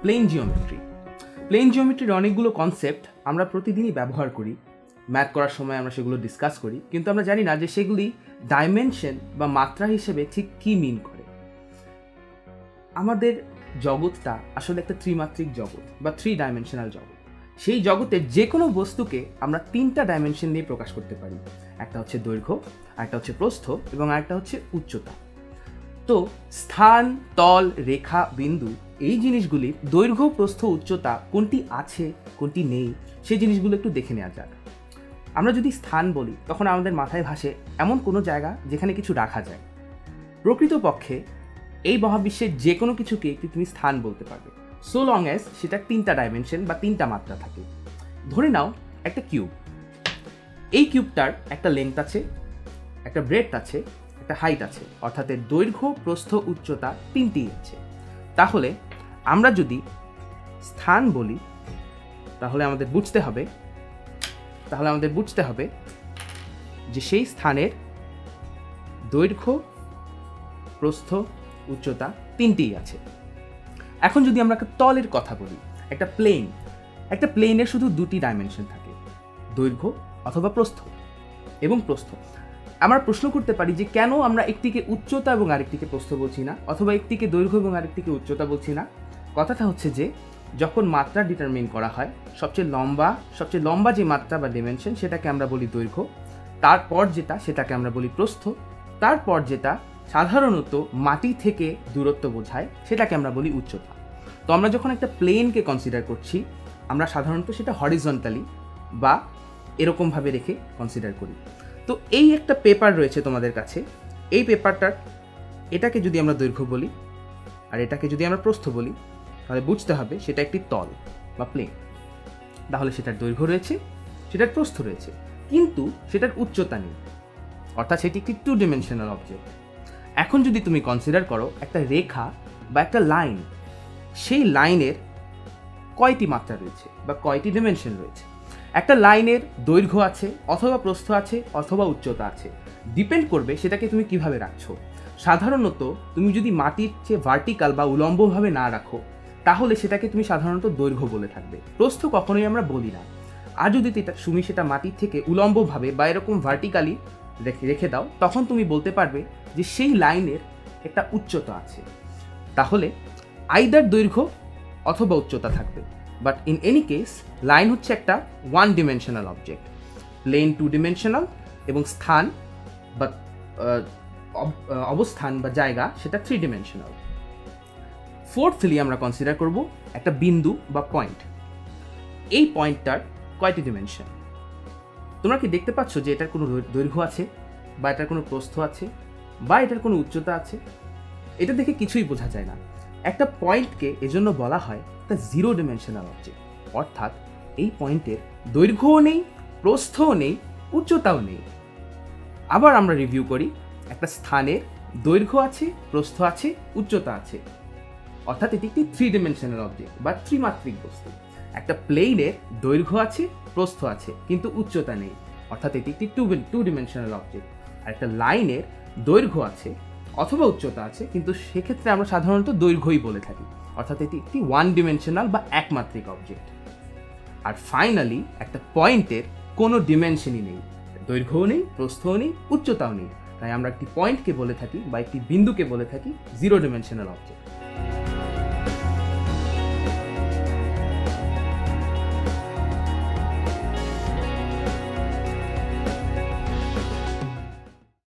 Plane geometry. Plane জিওমেট্রির অনেকগুলো concept আমরা প্রতিদিনই ব্যবহার করি, ম্যাথ করার সময় আমরা সেগুলো ডিসকাস করি, কিন্তু আমরা জানি না যে সেগুলি ডাইমেনশন বা মাত্রা হিসেবে ঠিক কী মিন করে। আমাদের জগৎটা আসলে একটা ত্রিমাত্রিক জগৎ বা 3 ডাইমেনশনাল জগৎ। সেই জগতের যে কোনো বস্তুকে আমরা 3টা ডাইমেনশন দিয়ে প্রকাশ করতে পারি। একটা হচ্ছে দৈর্ঘ্য, একটা হচ্ছে প্রস্থ এবং আরেকটা হচ্ছে উচ্চতা। তো স্থান, তল, রেখা, বিন্দু এই জিনিসগুলির দৈর্ঘ্য, প্রস্থ, উচ্চতা কোনটি আছে কোনটি নেই সেই জিনিসগুলো একটু দেখে নেওয়া যাক। আমরা যদি স্থান বলি তখন আমাদের মাথায় ভাসে এমন কোনো জায়গা যেখানে কিছু রাখা যায়। প্রকৃতপক্ষে এই মহাবিশ্বের যে কোনো কিছুকে তুমি স্থান বলতে পারবে, সো লং অ্যাজ সেটা 3টা ডাইমেনশন বা 3টা মাত্রা থাকে। ধরে নাও একটা কিউব। এই কিউবটার একটা লেন্থ আছে, একটা ব্রেডথ আছে, একটা হাইট আছে, অর্থাৎ এর দৈর্ঘ্য, প্রস্থ, উচ্চতা 3টিই আছে। তাহলে আমরা যদি স্থান বলি তাহলে আমাদের বুঝতে হবে যে সেই স্থানের দৈর্ঘ্য, প্রস্থ, উচ্চতা 3টিই আছে। এখন যদি আমরা একটা তলের কথা বলি, একটা প্লেনের শুধু 2টি ডাইমেনশন থাকে, দৈর্ঘ্য অথবা প্রস্থ এবং প্রস্থ। আমরা প্রশ্ন করতে পারি যে কেন আমরা একটিকে উচ্চতা এবং আরেকটিকে প্রস্থ বলছি না, অথবা একটিকে দৈর্ঘ্য এবং আরেকটিকে উচ্চতা বলছি না। কথাটা হচ্ছে যে যখন মাত্রা ডিটারমিন করা হয়, সবচেয়ে লম্বা যে মাত্রা বা ডিমেনশন সেটাকে আমরা বলি দৈর্ঘ্য, তারপর যেটা সেটাকে আমরা বলি প্রস্থ, তারপর যেটা সাধারণত মাটি থেকে দূরত্ব বোঝায় সেটাকে আমরা বলি উচ্চতা। তো আমরা যখন একটা প্লেনকে কনসিডার করছি আমরা সাধারণত সেটা হরিজন্টালি বা এরকমভাবে রেখে কনসিডার করি। তো এই একটা পেপার রয়েছে তোমাদের কাছে, এই পেপারটার এটাকে যদি আমরা দৈর্ঘ্য বলি আর এটাকে যদি আমরা প্রস্থ বলি তাহলে বুঝতে হবে সেটা একটি তল বা প্লেন। তাহলে সেটার দৈর্ঘ্য রয়েছে, সেটার প্রস্থ রয়েছে, কিন্তু সেটার উচ্চতা নেই, অর্থাৎ সেটি একটি 2 ডাইমেনশনাল অবজেক্ট। এখন যদি তুমি কনসিডার করো একটা রেখা বা একটা লাইন, সেই লাইনের কয়টি মাত্রা রয়েছে বা কয়টি ডাইমেনশন রয়েছে। একটা লাইনের দৈর্ঘ্য আছে, অথবা প্রস্থ আছে, অথবা উচ্চতা আছে, ডিপেন্ড করবে সেটাকে তুমি কিভাবে রাখছো। সাধারণত তুমি যদি মাটির চেয়ে ভার্টিক্যাল বা উলম্বভাবে না রাখো তাহলে সেটাকে তুমি সাধারণত দৈর্ঘ্য বলে থাকবে, প্রস্থ কখনোই আমরা বলি না। আর যদি তুমি সেটা মাটির থেকে উলম্বভাবে বা এরকম ভার্টিক্যালি রেখে দাও তখন তুমি বলতে পারবে যে সেই লাইনের একটা উচ্চতা আছে। তাহলে আইদার দৈর্ঘ্য অথবা উচ্চতা থাকবে, but in any case line হচ্ছে একটা 1 ডিমেনশনাল অবজেক্ট, প্লেন 2 ডিমেনশনাল এবং স্থান বা অবস্থান বা জায়গা সেটা 3 ডিমেনশনাল। ফোর্থলি আমরা কনসিডার করব একটা বিন্দু বা পয়েন্ট। এই পয়েন্টটার কয়টি ডিমেনশন? তোমরা কি দেখতে পাচ্ছ যে এটার কোনো দৈর্ঘ্য আছে বা এটার কোনো প্রস্থ আছে বা এটার কোনো উচ্চতা আছে? এটা দেখে কিছুই বোঝা যায় না। একটা পয়েন্টকে এজন্য বলা হয় একটা 0 ডিমেনশনাল অবজেক্ট, অর্থাৎ এই পয়েন্টের দৈর্ঘ্যও নেই, প্রস্থও নেই, উচ্চতাও নেই। আবার আমরা রিভিউ করি, একটা স্থানের দৈর্ঘ্য আছে, প্রস্থ আছে, উচ্চতা আছে, অর্থাৎ এটি একটি 3 ডিমেনশনাল অবজেক্ট বা ত্রিমাত্রিক বস্তু। একটা প্লেনের দৈর্ঘ্য আছে, প্রস্থ আছে, কিন্তু উচ্চতা নেই, অর্থাৎ এটি একটি 2 ডিমেনশনাল অবজেক্ট। আর একটা লাইনের দৈর্ঘ্য আছে অথবা উচ্চতা আছে, কিন্তু সেক্ষেত্রে আমরা সাধারণত দৈর্ঘ্যই বলে থাকি, অর্থাৎ এটি একটি 1 ডিমেনশনাল বা একমাত্রিক অবজেক্ট। আর ফাইনালি একটা পয়েন্টের কোনো ডিমেনশনই নেই, দৈর্ঘ্যও নেই, প্রস্থও নেই, উচ্চতাও নেই, তাই আমরা একটি পয়েন্টকে বলে থাকি বা একটি বিন্দুকে বলে থাকি 0 ডিমেনশনাল অবজেক্ট।